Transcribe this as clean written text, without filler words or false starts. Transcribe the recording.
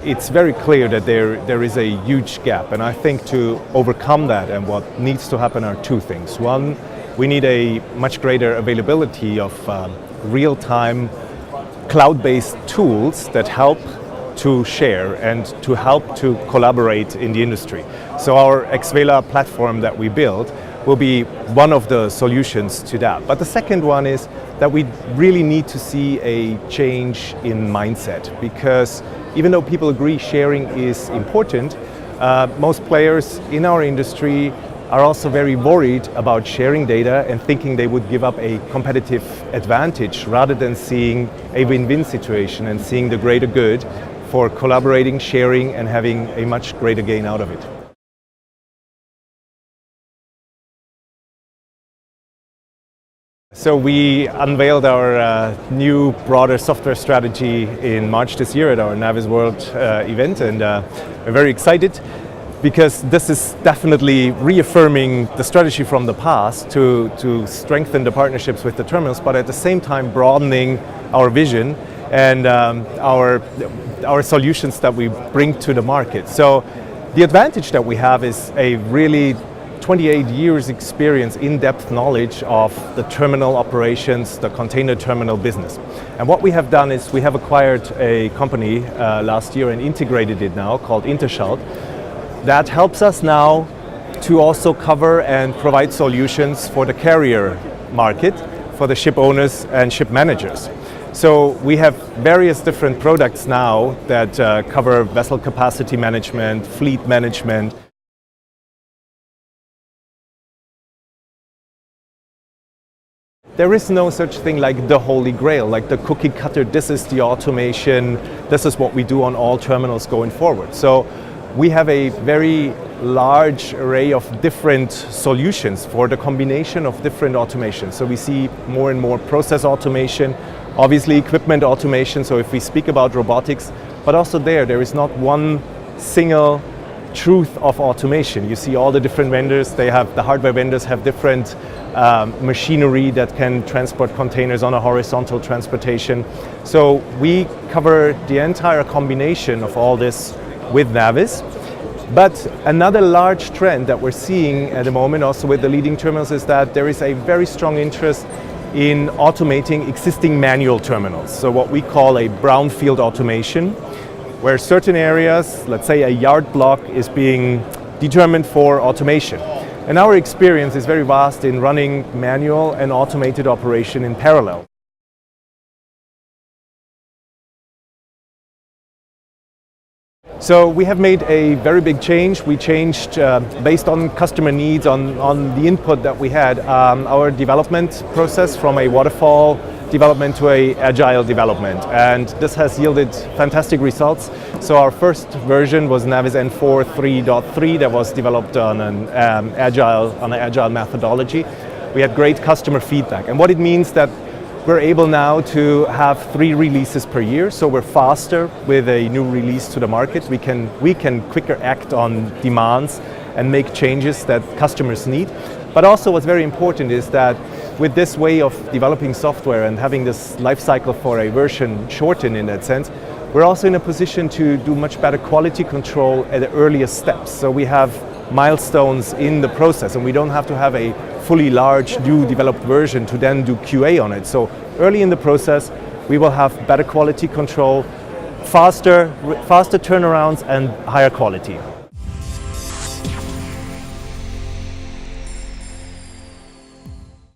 It's very clear that there is a huge gap, and I think to overcome that, and what needs to happen are two things. One, we need a much greater availability of real-time cloud-based tools that help to share and to help to collaborate in the industry. So our Xvela platform that we build will be one of the solutions to that. But the second one is that we really need to see a change in mindset, because even though people agree sharing is important, most players in our industry are also very worried about sharing data and thinking they would give up a competitive advantage rather than seeing a win-win situation and seeing the greater good for collaborating, sharing, and having a much greater gain out of it. So we unveiled our new broader software strategy in March this year at our Navis World event, and we're very excited because this is definitely reaffirming the strategy from the past to strengthen the partnerships with the terminals, but at the same time broadening our vision and our solutions that we bring to the market. So the advantage that we have is a really 28 years experience, in-depth knowledge of the terminal operations, the container terminal business. And what we have done is we have acquired a company last year and integrated it now called Interschalt. That helps us now to also cover and provide solutions for the carrier market, for the ship owners and ship managers. So we have various different products now that cover vessel capacity management, fleet management. There is no such thing like the holy grail, like the cookie cutter. This is the automation, this is what we do on all terminals going forward. So we have a very large array of different solutions for the combination of different automations. So we see more and more process automation, obviously equipment automation. So if we speak about robotics, but also there is not one single truth of automation. You see all the different vendors, the hardware vendors have different machinery that can transport containers on a horizontal transportation. So we cover the entire combination of all this with Navis. But another large trend that we're seeing at the moment also with the leading terminals is that there is a very strong interest in automating existing manual terminals. So what we call a brownfield automation, where certain areas, let's say a yard block, is being determined for automation. And our experience is very vast in running manual and automated operation in parallel. So we have made a very big change. We changed based on customer needs, on the input that we had, our development process from a waterfall development to a agile development, and this has yielded fantastic results. So our first version was Navis N4 3.3 that was developed on an agile methodology. We had great customer feedback, and what it means that we're able now to have 3 releases per year, so we're faster with a new release to the market. We can quicker act on demands and make changes that customers need. But also what's very important is that with this way of developing software and having this life cycle for a version shortened in that sense, we're also in a position to do much better quality control at the earliest steps. So we have milestones in the process, and we don't have to have a fully large new developed version to then do QA on it. So early in the process, we will have better quality control, faster turnarounds, and higher quality.